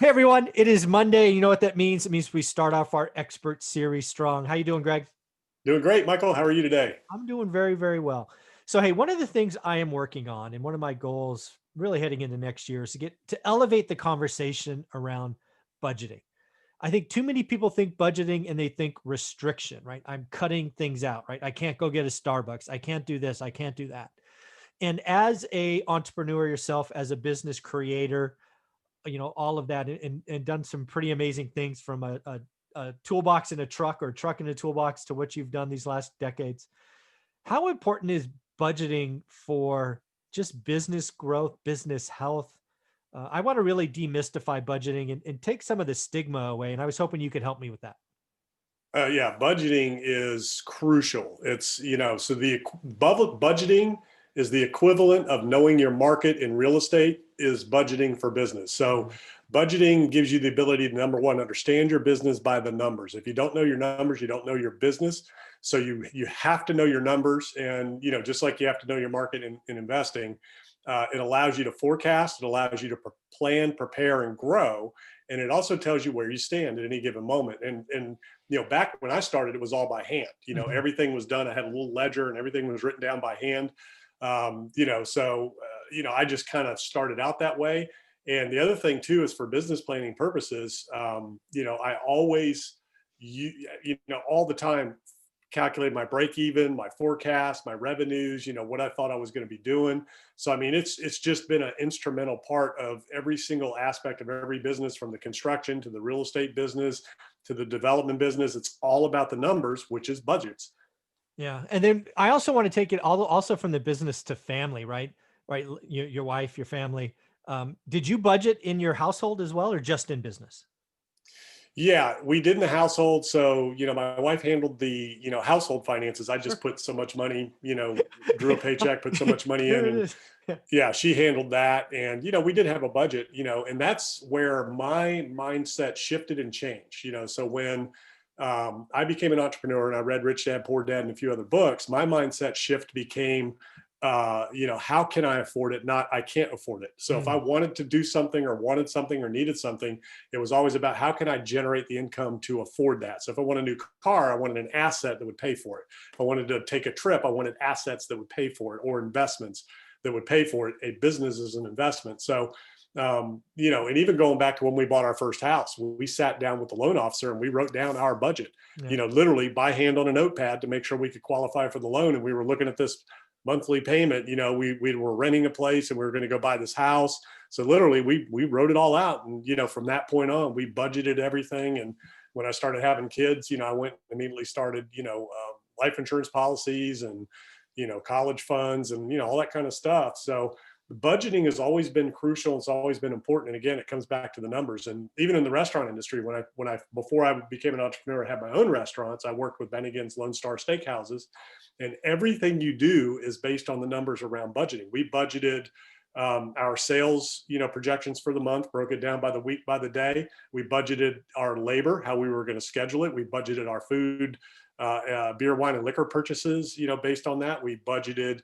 Hey everyone, it is Monday. You know what that means? It means we start off our expert series strong. How you doing, Greg? Doing great, Michael. How are you today? I'm doing very, very well. So, hey, one of the things I am working on, and one of my goals really heading into next year, is to elevate the conversation around budgeting. I think too many people think budgeting and they think restriction, right? I'm cutting things out, right? I can't go get a Starbucks. I can't do this. I can't do that. And as a entrepreneur yourself, as a business creator, all of that, and done some pretty amazing things from a toolbox in a truck or a truck in a toolbox to what you've done these last decades. How important is budgeting for just business growth, business health? I want to really demystify budgeting and take some of the stigma away. And I was hoping you could help me with that. Yeah, budgeting is crucial. So budgeting is the equivalent of knowing your market in real estate is budgeting for business. So Mhm. budgeting gives you the ability to, number one, understand your business by the numbers. If you don't know your numbers, you don't know your business. So you have to know your numbers, and just like you have to know your market in investing, it allows you to forecast. It allows you to plan, prepare, and grow, and it also tells you where you stand at any given moment. And back when I started, it was all by hand. Mhm. Everything was done. I had a little ledger, and everything was written down by hand. I just kind of started out that way. And the other thing too is for business planning purposes. I always, all the time calculate my break even, my forecast, my revenues, what I thought I was going to be doing. So I mean, it's just been an instrumental part of every single aspect of every business, from the construction to the real estate business to the development business. It's all about the numbers, which is budgets. Yeah. And then I also want to take it also from the business to family, right? Right. Your wife, your family. Did you budget in your household as well, or just in business? Yeah, we did in the household. So, my wife handled the, household finances. I just Sure. put so much money, drew a paycheck, put so much money There in, it and is. Yeah. yeah, she handled that. And, we did have a budget, and that's where my mindset shifted and changed. So when I became an entrepreneur and I read Rich Dad, Poor Dad and a few other books, my mindset shift became, how can I afford it? Not, I can't afford it. So if I Mm, wanted to do something or wanted something or needed something, it was always about how can I generate the income to afford that. So if I want a new car, I wanted an asset that would pay for it. If I wanted to take a trip, I wanted assets that would pay for it, or investments that would pay for it. A business is an investment. So, and even going back to when we bought our first house, we sat down with the loan officer and we wrote down our budget, yeah. literally by hand on a notepad to make sure we could qualify for the loan. And we were looking at this monthly payment. We were renting a place and we were going to go buy this house. So literally we wrote it all out. And, from that point on, we budgeted everything. And when I started having kids, I went and immediately started, life insurance policies and, college funds and, all that kind of stuff. So budgeting has always been crucial. It's always been important. And again, it comes back to the numbers. And even in the restaurant industry, before I became an entrepreneur, I had my own restaurants. I worked with Bennigan's Lone Star Steakhouses, and everything you do is based on the numbers around budgeting. We budgeted our sales, projections for the month, broke it down by the week, by the day. We budgeted our labor, how we were going to schedule it. We budgeted our food, beer, wine, and liquor purchases, based on that. We budgeted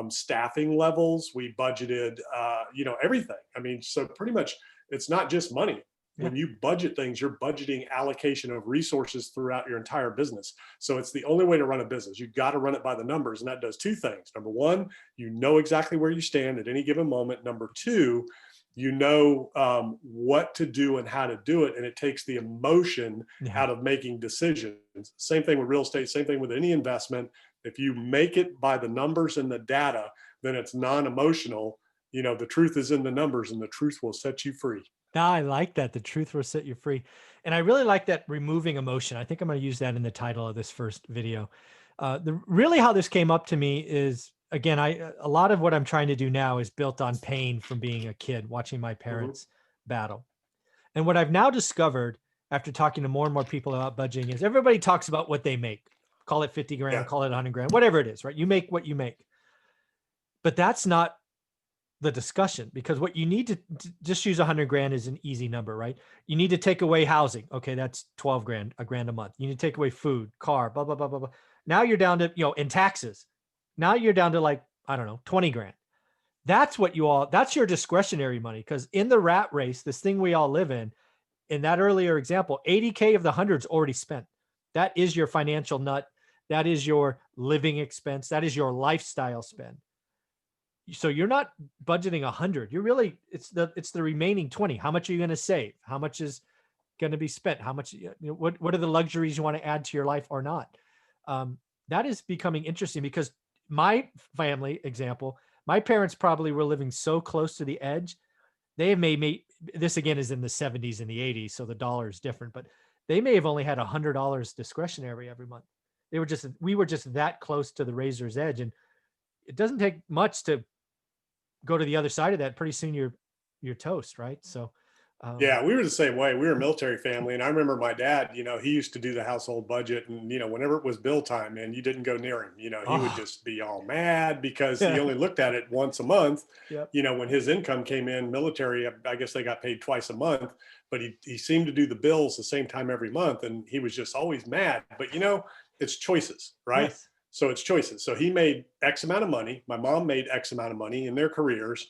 staffing levels. We budgeted, everything. I mean, so pretty much it's not just money. Yeah. When you budget things, you're budgeting allocation of resources throughout your entire business. So it's the only way to run a business. You've got to run it by the numbers. And that does two things. Number one, you know exactly where you stand at any given moment. Number two, you know what to do and how to do it. And it takes the emotion Yeah. out of making decisions. Same thing with real estate, same thing with any investment. If you make it by the numbers and the data, then it's non-emotional. The truth is in the numbers, and the truth will set you free. Now I like that. The truth will set you free. And I really like that, removing emotion. I think I'm going to use that in the title of this first video. Really how this came up to me is, again, a lot of what I'm trying to do now is built on pain from being a kid, watching my Mhm. parents battle. And what I've now discovered after talking to more and more people about budgeting is everybody talks about what they make. Call it 50 grand, Yeah. call it 100 grand, whatever it is, right? You make what you make. But that's not the discussion, because what you need to just use 100 grand is an easy number, right? You need to take away housing. Okay, that's 12 grand, a grand a month. You need to take away food, car, blah, blah, blah, blah, blah. Now you're down to, in taxes. Now you're down to, like, I don't know, 20 grand. that's what that's your discretionary money. Because in the rat race, this thing we all live in that earlier example, 80K of the hundred's already spent. That is your financial nut. That is your living expense. That is your lifestyle spend. So you're not budgeting 100. You're really, it's the remaining 20. How much are you going to save? How much is going to be spent? How much, what are the luxuries you want to add to your life or not? That is becoming interesting because my family example, my parents probably were living so close to the edge. They may make, this again is in the 70s and the 80s, so the dollar is different, but they may have only had $100 discretionary every month. We were just that close to the razor's edge. And it doesn't take much to go to the other side of that. Pretty soon you're toast, right? So Yeah, we were the same way. We were a military family, and I remember my dad, he used to do the household budget, and whenever it was bill time, man, you didn't go near him. He would oh just be all mad because he yeah, only looked at it once a month. yep. When his income came in, military, I guess they got paid twice a month, but he seemed to do the bills the same time every month, and he was just always mad. But it's choices, right? Yes. So it's choices. So he made X amount of money. My mom made X amount of money in their careers.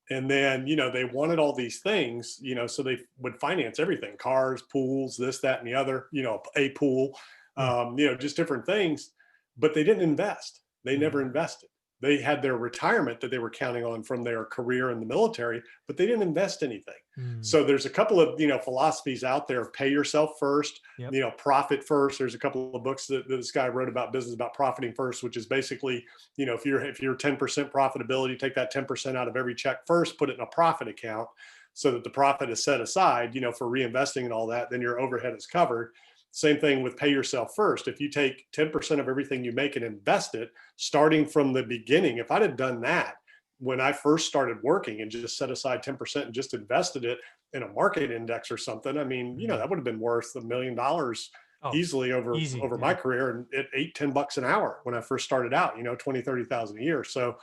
And then, they wanted all these things, so they would finance everything, cars, pools, this, that, and the other, a pool, Yeah. just different things, but they didn't invest. They never Mhm. invested. They had their retirement that they were counting on from their career in the military, but they didn't invest anything. Mm. So there's a couple of, philosophies out there of pay yourself first, Yep. profit first. There's a couple of books that this guy wrote about business, about profiting first, which is basically, if you're 10% profitability, take that 10% out of every check first, put it in a profit account so that the profit is set aside, for reinvesting and all that, then your overhead is covered. Same thing with pay yourself first. If you take 10% of everything you make and invest it, starting from the beginning, if I'd have done that when I first started working and just set aside 10% and just invested it in a market index or something, I mean, Mm. that would have been worth $1 million Oh, easily over easy. over Yeah. my career, and at $8-10 an hour when I first started out, 20-30,000 a year. So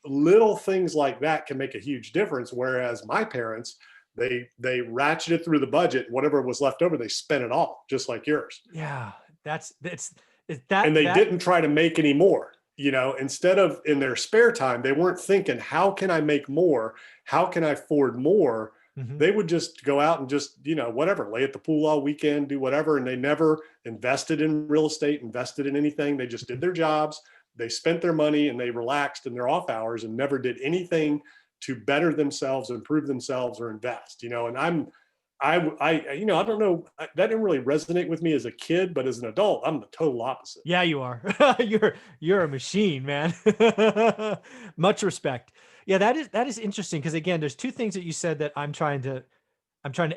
little things like that can make a huge difference. Whereas my parents, they ratcheted through the budget, whatever was left over, they spent it all, just like yours. Yeah. That's And that they that didn't try to make any more. Instead of in their spare time, they weren't thinking, how can I make more? How can I afford more? Mhm. They would just go out and just, whatever, lay at the pool all weekend, do whatever. And they never invested in real estate, invested in anything. They just did their jobs. They spent their money and they relaxed in their off hours and never did anything to better themselves, improve themselves, or invest. And I don't know, that didn't really resonate with me as a kid, but as an adult, I'm the total opposite. Yeah, you are. You're a machine, man. Much respect. Yeah, that is interesting because again, there's two things that you said that I'm trying to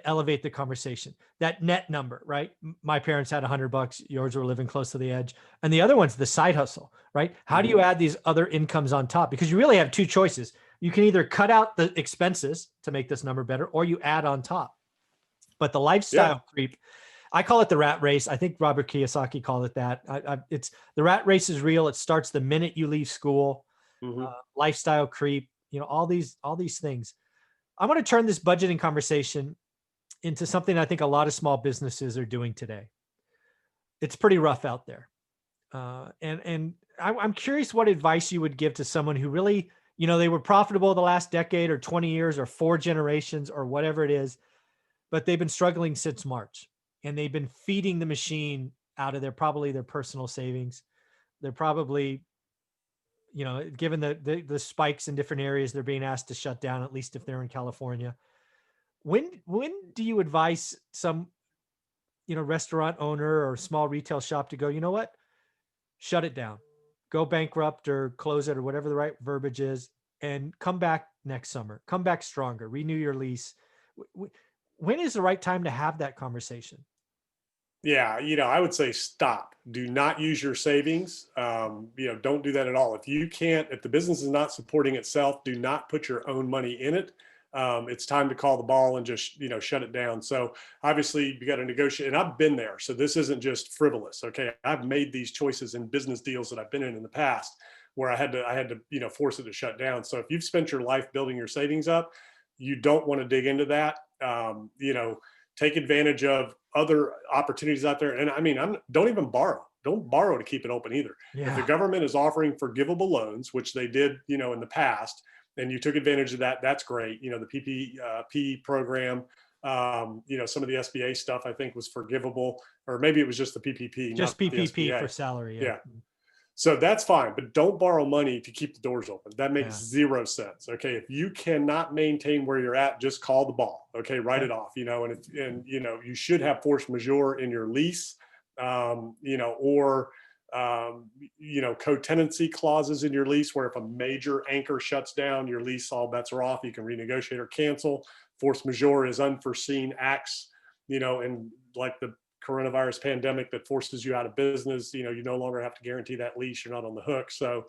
elevate the conversation. That net number, right? My parents had $100, yours were living close to the edge. And the other one's the side hustle, right? How do Mhm. you add these other incomes on top? Because you really have two choices. You can either cut out the expenses to make this number better, or you add on top. But the Yeah. lifestyle creep, I call it the rat race. I think Robert Kiyosaki called it that. It's the rat race is real. It starts the minute you leave school. Hmm. Lifestyle creep, all these things. I want to turn this budgeting conversation into something I think a lot of small businesses are doing today. It's pretty rough out there. I'm curious what advice you would give to someone who really, they were profitable the last decade or 20 years or four generations or whatever it is, but they've been struggling since March and they've been feeding the machine out of probably their personal savings. They're probably, given the spikes in different areas, they're being asked to shut down, at least if they're in California. When do you advise some, restaurant owner or small retail shop to go, you know what? Shut it down, go bankrupt or close it or whatever the right verbiage is, and come back next summer, come back stronger, renew your lease. When is the right time to have that conversation? Yeah, I would say stop. Do not use your savings. Don't do that at all. If the business is not supporting itself, do not put your own money in it. It's time to call the ball and just, shut it down. So obviously you got to negotiate, and I've been there. So this isn't just frivolous. Okay. I've made these choices in business deals that I've been in the past where I had to, force it to shut down. So if you've spent your life building your savings up, you don't want to dig into that. Take advantage of other opportunities out there. And I mean, don't even borrow. Don't borrow to keep it open either. If the Yeah. government is offering forgivable loans, which they did, in the past, and you took advantage of that, that's great. You know, the PPP program, you know, some of the SBA stuff I think was forgivable, or maybe it was just the PPP, Just not the PPP SBA. for salary. Yeah. Yeah. So that's fine, but don't borrow money to keep the doors open. That makes Yeah. zero sense. Okay. If you cannot maintain where you're at, just call the ball. Okay. Write Okay. it off, you know, and, you know, you should have force majeure in your lease, you know, or, you know, co-tenancy clauses in your lease where if a major anchor shuts down your lease, all bets are off. You can renegotiate or cancel. Force majeure is unforeseen acts, you know, and like the coronavirus pandemic that forces you out of business, you know, you no longer have to guarantee that lease. You're not on the hook. So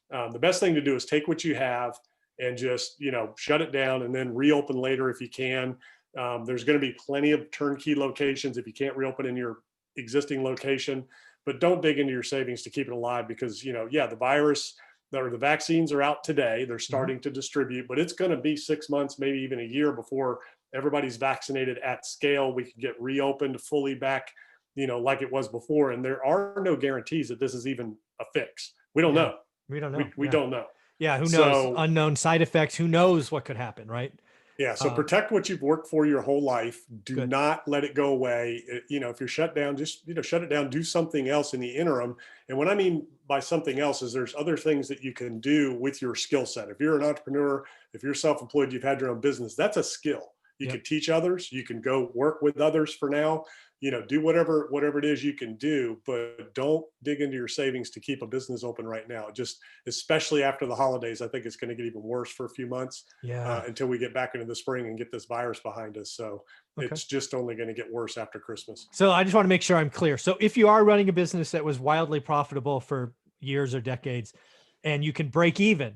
the best thing to do is take what you have and just, you know, shut it down and then reopen later if you can. There's going to be plenty of turnkey locations if you can't reopen in your existing location, but don't dig into your savings to keep it alive because, you know, yeah, the virus or the vaccines are out today. They're starting to distribute, but it's going to be 6 months, maybe even a year before everybody's vaccinated at scale. We can get reopened fully back, you know, like it was before. And there are no guarantees that this is even a fix. We don't Yeah. know. We don't know. We Yeah. don't know. Yeah. Who knows? So Unknown side effects. Who knows what could happen, right? yeah, so protect what you've worked for your whole life. Do Good. not let it go away. You know, if you're shut down, just, you know, shut it down, do something else in the interim. And what I mean by something else is there's other things that you can do with your skill set. If you're an entrepreneur, if you're self-employed, you've had your own business, that's a skill. You Yep. can teach others, you can go work with others for now, you know, do whatever it is you can do, but don't dig into your savings to keep a business open right now. Just, especially after the holidays, I think it's going to get even worse for a few months Yeah. until we get back into the spring and get this virus behind us. So Okay. it's just only going to get worse after Christmas. So I just want to make sure I'm clear. So if you are running a business that was wildly profitable for years or decades, and you can break even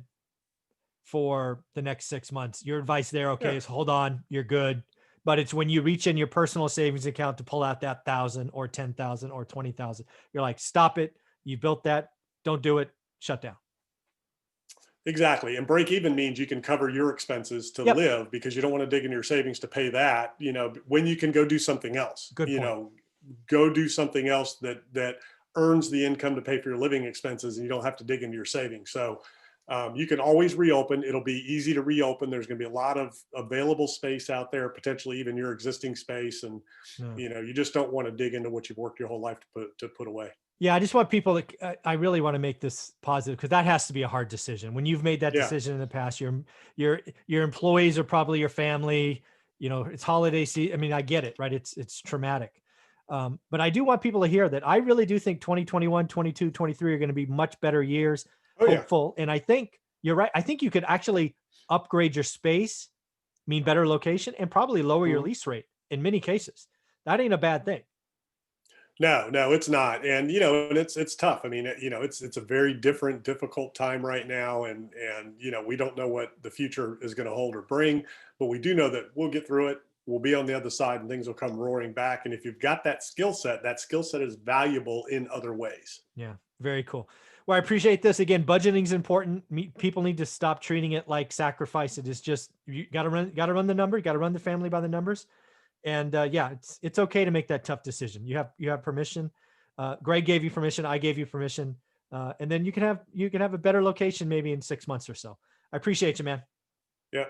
for the next 6 months, your advice there, okay, Yeah. is hold on, you're good. But it's when you reach in your personal savings account to pull out that 1,000 or 10,000 or 20,000, you're like, stop it. You built that. Don't do it. Shut down. Exactly. And break even means you can cover your expenses to Yep. live because you don't want to dig into your savings to pay that, you know, when you can go do something else, Good you point. know, go do something else that earns the income to pay for your living expenses and you don't have to dig into your savings. So you can always reopen. It'll be easy to reopen. There's going to be a lot of available space out there, potentially even your existing space. And, Yeah. you know, you just don't want to dig into what you've worked your whole life to put away. Yeah, I just want people to, I really want to make this positive because that has to be a hard decision. When you've made that Yeah. decision in the past, your employees are probably your family, you know, it's holiday season. I mean, I get it, right? It's traumatic. But I do want people to hear that I really do think 2021, 22, 23 are going to be much better years, Oh, yeah. hopeful. And I think you're right. I think you could actually upgrade your space, mean better location, and probably lower your Mhm. lease rate in many cases. That ain't a bad thing. No, it's not. And, you know, and it's tough. I mean, you know, it's a very difficult time right now. And, you know, we don't know what the future is going to hold or bring, but we do know that we'll get through it. We'll be on the other side and things will come roaring back. And if you've got that skill set is valuable in other ways. Yeah, very cool. Well, I appreciate this. Again, budgeting is important. People need to stop treating it like sacrifice. It is just, you got to run the number. You got to run the family by the numbers. And yeah, it's okay to make that tough decision. You have permission. Greg gave you permission. I gave you permission. And then you can have a better location maybe in 6 months or so. I appreciate you, man. Yeah.